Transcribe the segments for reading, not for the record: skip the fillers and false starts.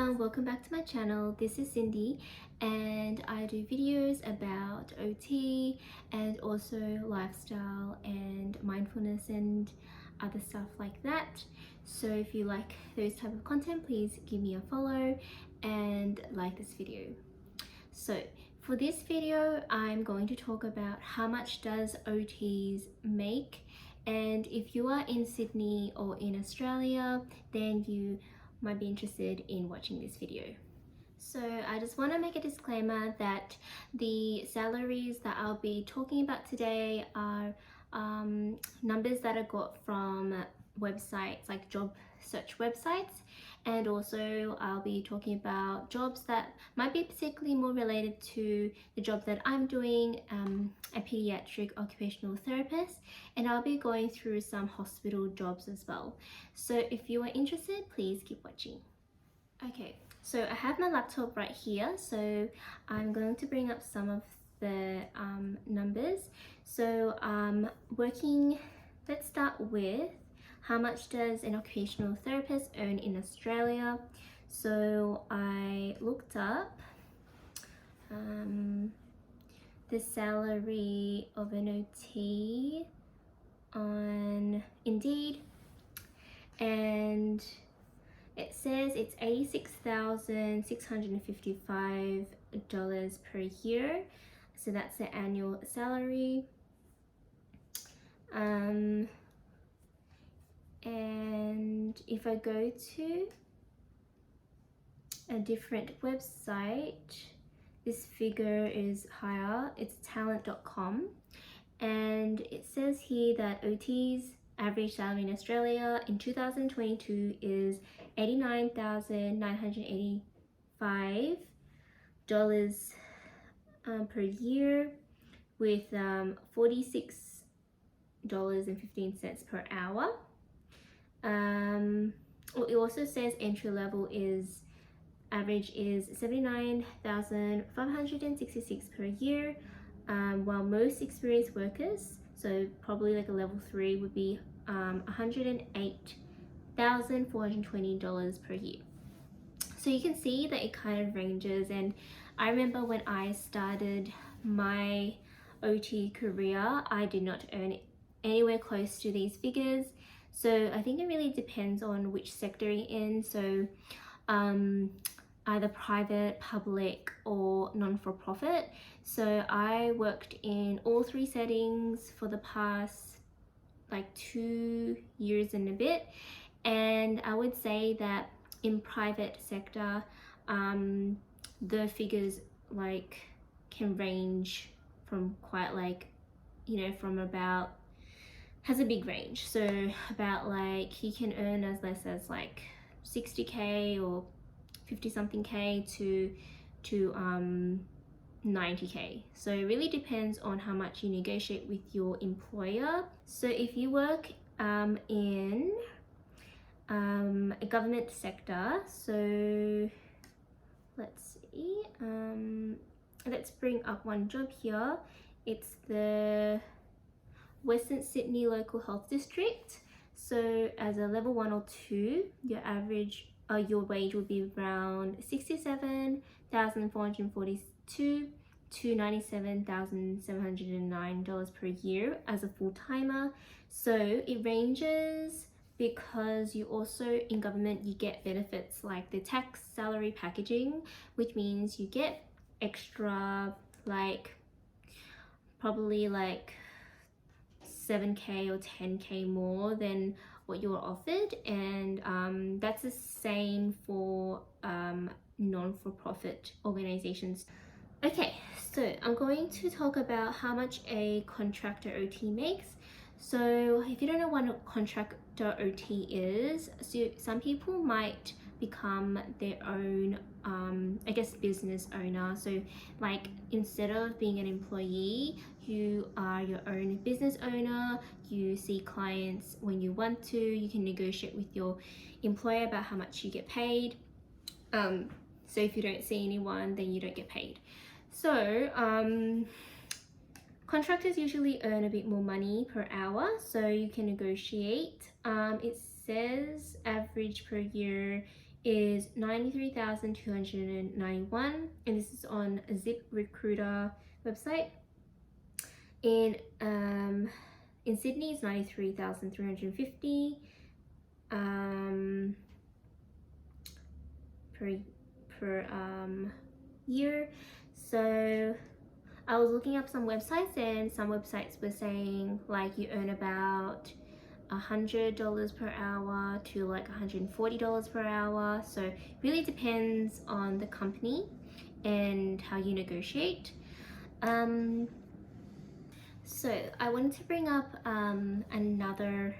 everyone, welcome back to my channel. This is Cindy and I do videos about OT and also lifestyle and mindfulness and other stuff like that. So if you like those type of content, please give me a follow and like this video. So for this video, I'm going to talk about how much does OTs make, and if you are in Sydney or in Australia, then you might be interested in watching this video. So I just want to make a disclaimer that the salaries that I'll be talking about today are numbers that I got from websites like job search websites, and also I'll be talking about jobs that might be particularly more related to the job that I'm doing, a pediatric occupational therapist, and I'll be going through some hospital jobs as well. So if you are interested, please keep watching. Okay, so I have my laptop right here, so I'm going to bring up some of the numbers. So let's start with how much does an occupational therapist earn in Australia. So I looked up the salary of an OT on Indeed, and it says it's $86,655 per year. So that's the annual salary. And if I go to a different website, this figure is higher. It's talent.com, and it says here that OT's average salary in Australia in 2022 is $89,985 per year, with $46.15 per hour. It also says entry level average is $79,566 per year, while most experienced workers, so probably like a level 3, would be $108,420 per year. So you can see that it kind of ranges, and I remember when I started my OT career, I did not earn anywhere close to these figures. So I think it really depends on which sector you're in. So either private, public, or non-for-profit. So I worked in all three settings for the past like 2 years and a bit, and I would say that in private sector the figures like can range from quite like, you know, from about, has a big range, so about like you can earn as less as like 60k or 50 something k to 90k. So it really depends on how much you negotiate with your employer. So if you work in a government sector, so let's see, let's bring up one job here. It's the Western Sydney Local Health District. So as a level 1 or 2, your average your wage would be around $67,442 to $97,709 per year as a full-timer. So it ranges because you also, in government, you get benefits like the tax salary packaging, which means you get extra like probably like 7k or 10k more than what you're offered, and that's the same for non-for-profit organizations. Okay, so I'm going to talk about how much a contractor OT makes. So if you don't know what a contractor OT is, so some people might become their own I guess business owner. So like instead of being an employee, you are your own business owner. You see clients when you want to. You can negotiate with your employer about how much you get paid. So if you don't see anyone, then you don't get paid. So contractors usually earn a bit more money per hour, so you can negotiate. It says average per year is 93,291, and this is on a ZipRecruiter website. In Sydney it's 93,350 per year. So I was looking up some websites, and some websites were saying like you earn about $100 per hour to like $140 per hour. So really depends on the company and how you negotiate. So I wanted to bring up another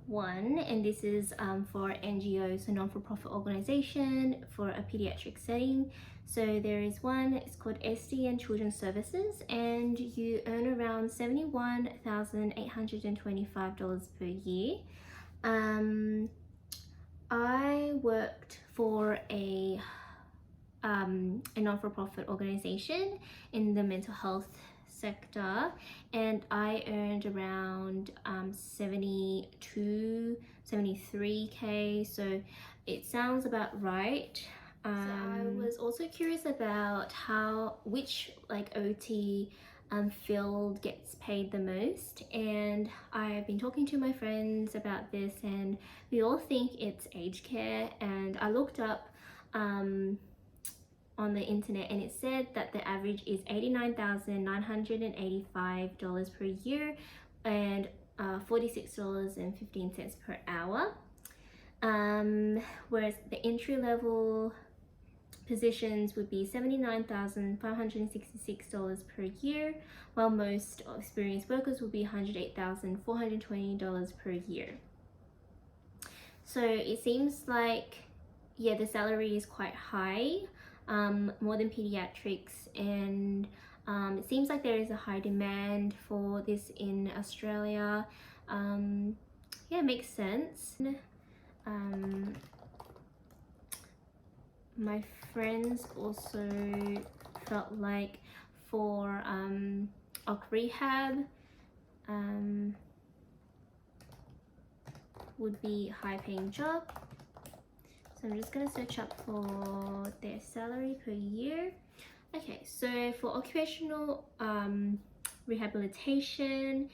one, and this is for NGOs, a non-for-profit organization for a pediatric setting. So there is one, it's called SDN Children's Services, and you earn around $71,825 per year. I worked for a non-for-profit organization in the mental health sector, and I earned around 73k, so it sounds about right. So I was also curious about which like OT field gets paid the most, and I've been talking to my friends about this, and we all think it's aged care. And I looked up on the internet, and it said that the average is $89,985 per year and $46.15 per hour. Whereas the entry level positions would be $79,566 per year, while most experienced workers would be $108,420 per year. So it seems like, yeah, the salary is quite high, more than pediatrics, and it seems like there is a high demand for this in Australia. Yeah, it makes sense. My friends also felt like for OC rehab would be a high paying job. So I'm just gonna search up for their salary per year. Okay, so for occupational rehabilitation,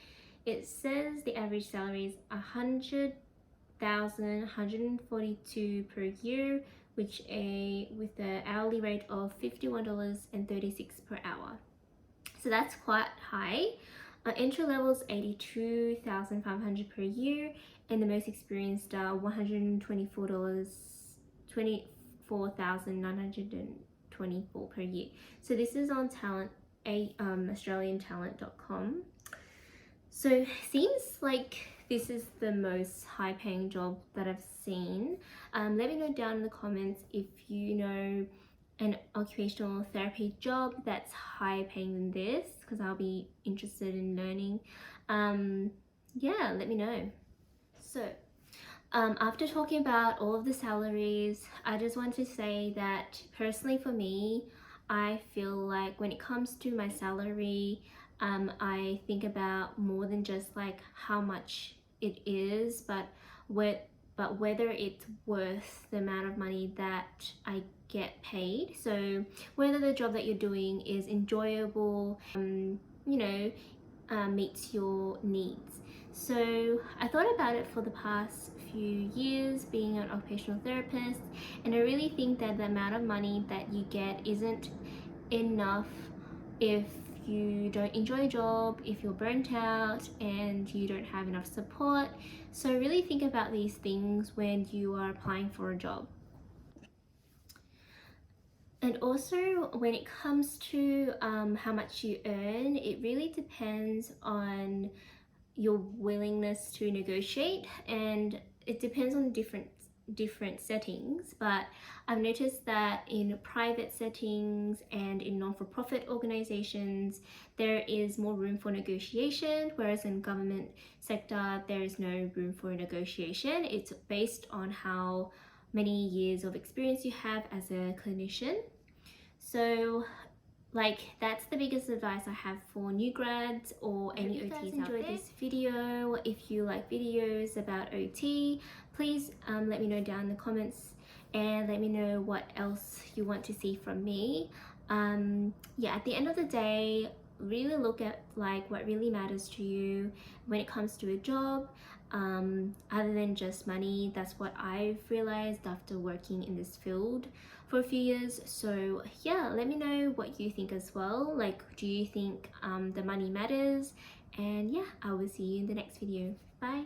it says the average salary is $100,142 per year, with the hourly rate of $51.36 per hour. So that's quite high. Entry level is $82,500 per year, and the most experienced are $24,924 per year. So this is on AustralianTalent.com. So seems like this is the most high paying job that I've seen. Let me know down in the comments if you know an occupational therapy job that's higher paying than this, because I'll be interested in learning. Yeah, let me know. So after talking about all of the salaries, I just want to say that personally for me, I feel like when it comes to my salary, I think about more than just like how much it is, but whether it's worth the amount of money that I get paid. So whether the job that you're doing is enjoyable, meets your needs. So I thought about it for the past few years being an occupational therapist, and I really think that the amount of money that you get isn't enough if you don't enjoy a job, if you're burnt out and you don't have enough support. So really think about these things when you are applying for a job. And also when it comes to how much you earn, it really depends on your willingness to negotiate, and it depends on different settings. But I've noticed that in private settings and in non-for-profit organizations there is more room for negotiation, whereas in government sector there is no room for negotiation. It's based on how many years of experience you have as a clinician. So like, that's the biggest advice I have for new grads or any OTs out there. If you guys enjoyed this video, if you like videos about OT, please let me know down in the comments. and let me know what else you want to see from me. Yeah, at the end of the day, really look at like what really matters to you when it comes to a job, other than just money. That's what I've realized after working in this field for a few years. So yeah, let me know what you think as well. Like, do you think the money matters? And yeah, I will see you in the next video. Bye.